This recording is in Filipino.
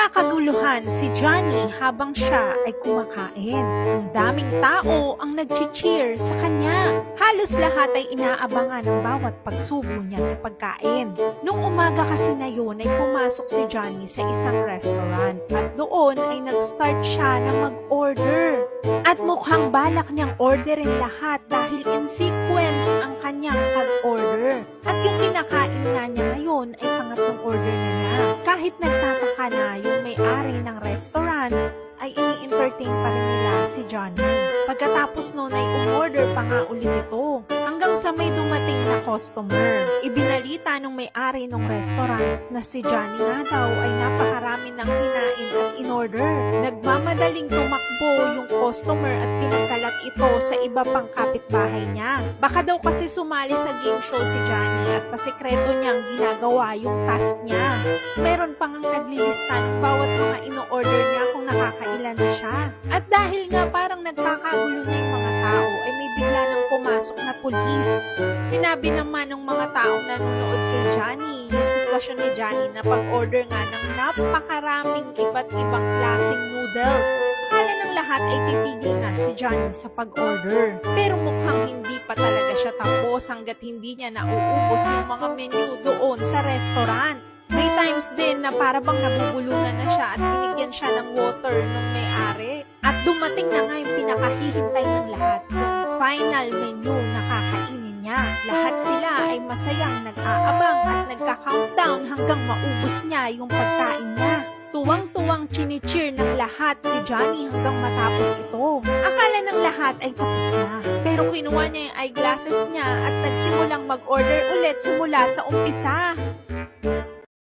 Nagkakaguluhan si Johnny habang siya ay kumakain. Ang daming tao ang nag-cheer sa kanya. Halos lahat ay inaabangan ang bawat pagsubo niya sa pagkain. Nung umaga kasi na yun ay pumasok si Johnny sa isang restaurant at doon ay nag-start siya na mag-order. At mukhang balak niyang orderin lahat dahil in sequence ang kanyang pag-order. At yung kinakain nga niya ngayon ay pangatlong order na niya. Kahit nagtataka na yung may-ari ng restaurant, ay ini-entertain pa rin nila si Johnny. Pagkatapos noon ay umorder pa nga ulit ito. Hanggang sa may dumating na customer. Ibinalita nung may-ari ng restaurant na si Johnny nga daw ay napakarami ng kinain at in-order. Nagmamadaling tumakbo yung customer at pinagkalat ito sa iba pang kapitbahay niya. Baka daw kasi sumali sa game show si Johnny at pasikreto niyang ginagawa yung task niya. Meron pang ang naglilista ng bawat mga ino-order niya kung nakakailan na siya. At dahil nga parang nagkakagulo na yung mga tao, ay may bigla nang pumasok na pulis. Sinabi naman ng mga taong nanonood kay Johnny yung sitwasyon ni Johnny na pag-order nga ng napakaraming iba't ibang klaseng noodles. Akala ng lahat ay titigil na si Johnny sa pag-order. Pero mukhang hindi pa talaga siya tapos hanggat hindi niya nauubos yung mga menu doon sa restaurant. May times din na para bang nabubulungan na siya at binigyan siya ng water nung may-ari. At dumating na nga yung pinakahihintay ng lahat, yung final menu na kakainin niya. Lahat sila ay masayang nag-aabang at nagka-countdown hanggang maubos niya yung pagkain niya. Tuwang-tuwang chini-cheer ng lahat si Johnny hanggang matapos ito. Akala ng lahat ay tapos na. Pero kinuha niya yung eyeglasses niya at nagsimulang mag-order ulit simula sa umpisa.